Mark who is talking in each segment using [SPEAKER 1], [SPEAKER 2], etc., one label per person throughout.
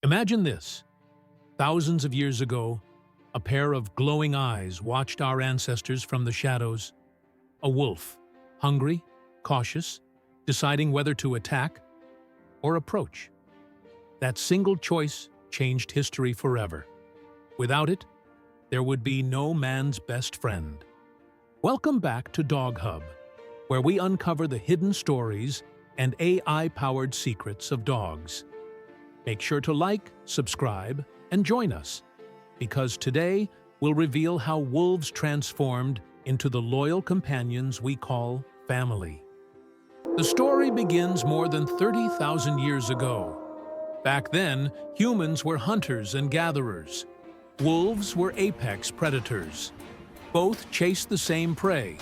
[SPEAKER 1] Imagine this. Thousands of years ago, a pair of glowing eyes watched our ancestors from the shadows. A wolf, hungry, cautious, deciding whether to attack or approach. That single choice changed history forever. Without it, there would be no man's best friend. Welcome back to Dog Hub, where we uncover the hidden stories and AI-powered secrets of dogs. Make sure to like, subscribe, and join us, because today we'll reveal how wolves transformed into the loyal companions we call family. The story begins more than 30,000 years ago. Back then, humans were hunters and gatherers. Wolves were apex predators. Both chased the same prey,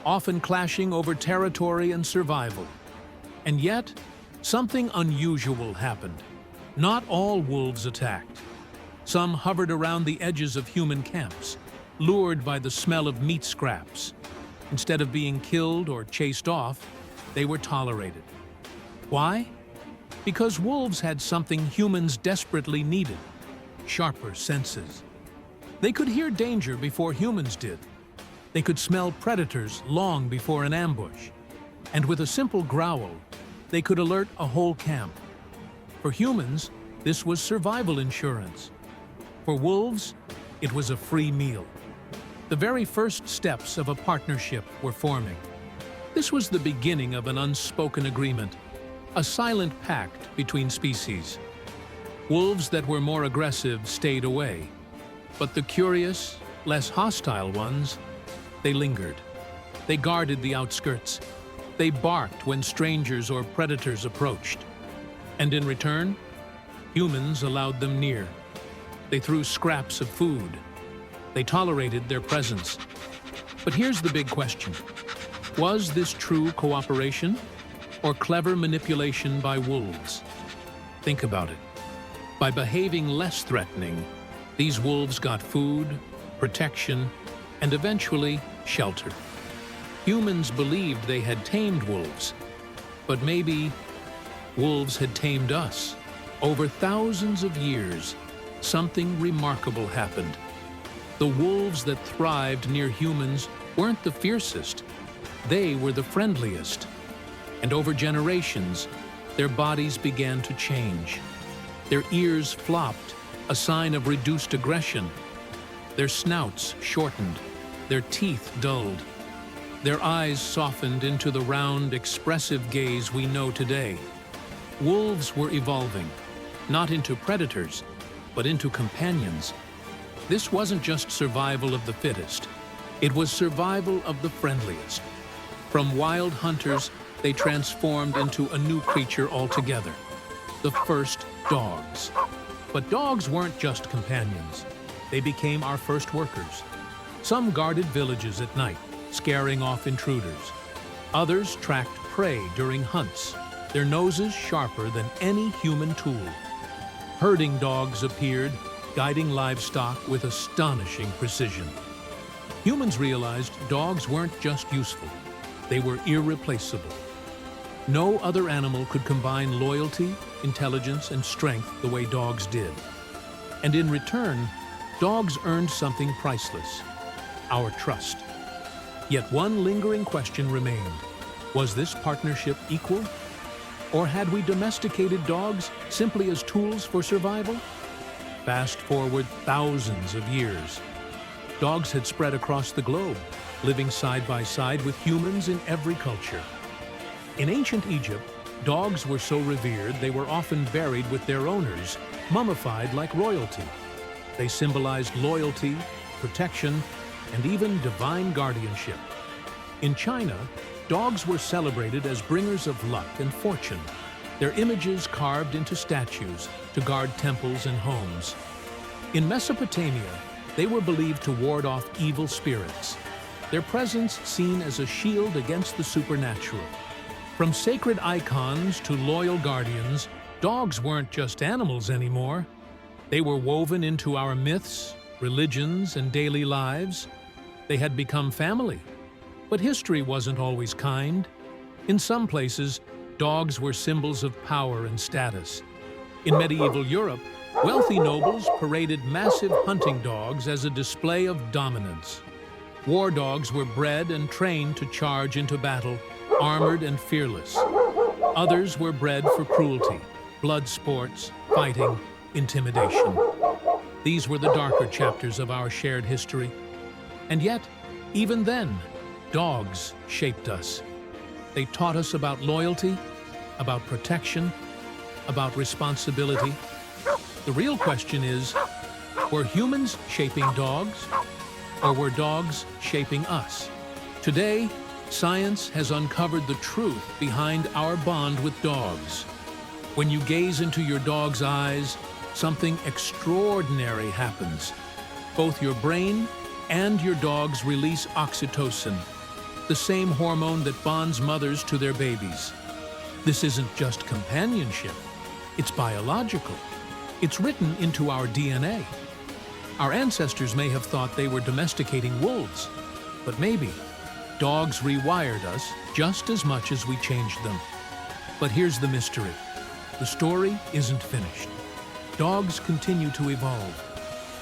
[SPEAKER 1] often clashing over territory and survival. And yet, something unusual happened. Not all wolves attacked. Some hovered around the edges of human camps, lured by the smell of meat scraps. Instead of being killed or chased off, they were tolerated. Why? Because wolves had something humans desperately needed: sharper senses. They could hear danger before humans did. They could smell predators long before an ambush. And with a simple growl, they could alert a whole camp. For humans, this was survival insurance. For wolves, it was a free meal. The very first steps of a partnership were forming. This was the beginning of an unspoken agreement, a silent pact between species. Wolves that were more aggressive stayed away, but the curious, less hostile ones, they lingered. They guarded the outskirts. They barked when strangers or predators approached. And in return, humans allowed them near. They threw scraps of food. They tolerated their presence. But here's the big question. Was this true cooperation or clever manipulation by wolves? Think about it. By behaving less threatening, these wolves got food, protection, and eventually shelter. Humans believed they had tamed wolves, but maybe wolves had tamed us. Over thousands of years, something remarkable happened. The wolves that thrived near humans weren't the fiercest. They were the friendliest. And over generations, their bodies began to change. Their ears flopped, a sign of reduced aggression. Their snouts shortened, their teeth dulled. Their eyes softened into the round, expressive gaze we know today. Wolves were evolving, not into predators, but into companions. This wasn't just survival of the fittest. It was survival of the friendliest. From wild hunters, they transformed into a new creature altogether: the first dogs. But dogs weren't just companions. They became our first workers. Some guarded villages at night, scaring off intruders. Others tracked prey during hunts, their noses sharper than any human tool. Herding dogs appeared, guiding livestock with astonishing precision. Humans realized dogs weren't just useful, they were irreplaceable. No other animal could combine loyalty, intelligence, and strength the way dogs did. And in return, dogs earned something priceless: our trust. Yet one lingering question remained. Was this partnership equal? Or had we domesticated dogs simply as tools for survival? Fast forward thousands of years. Dogs had spread across the globe, living side by side with humans in every culture. In ancient Egypt, dogs were so revered they were often buried with their owners, mummified like royalty. They symbolized loyalty, protection, and even divine guardianship. In China, dogs were celebrated as bringers of luck and fortune, their images carved into statues to guard temples and homes. In Mesopotamia, they were believed to ward off evil spirits, their presence seen as a shield against the supernatural. From sacred icons to loyal guardians, dogs weren't just animals anymore. They were woven into our myths, religions, and daily lives. They had become family. But history wasn't always kind. In some places, dogs were symbols of power and status. In medieval Europe, Wealthy nobles paraded massive hunting dogs as a display of dominance. War dogs were bred and trained to charge into battle, armored and fearless. Others were bred for cruelty, blood sports, fighting, intimidation. These were the darker chapters of our shared history. And yet, even then, dogs shaped us. They taught us about loyalty, about protection, about responsibility. The real question is, were humans shaping dogs, or were dogs shaping us? Today, science has uncovered the truth behind our bond with dogs. When you gaze into your dog's eyes, something extraordinary happens. Both your brain and your dogs release oxytocin, the same hormone that bonds mothers to their babies. This isn't just companionship, it's biological. It's written into our DNA. Our ancestors may have thought they were domesticating wolves, but maybe dogs rewired us just as much as we changed them. But here's the mystery. The story isn't finished. Dogs continue to evolve,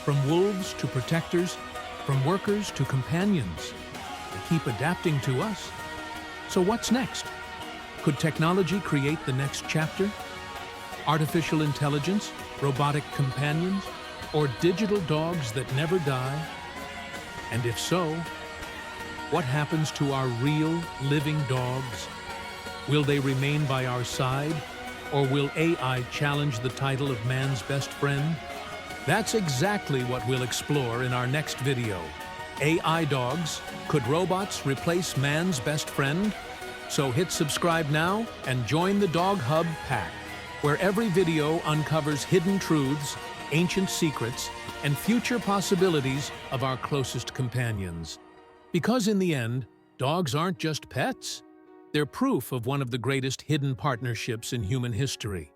[SPEAKER 1] from wolves to protectors, from workers to companions. They keep adapting to us. So what's next? Could technology create the next chapter? Artificial intelligence, robotic companions, or digital dogs that never die? And if so, what happens to our real, living dogs? Will they remain by our side, or will AI challenge the title of man's best friend? That's exactly what we'll explore in our next video. AI dogs, could robots replace man's best friend? So hit subscribe now and join the Dog Hub pack, where every video uncovers hidden truths, ancient secrets, and future possibilities of our closest companions. Because in the end, dogs aren't just pets. They're proof of one of the greatest hidden partnerships in human history.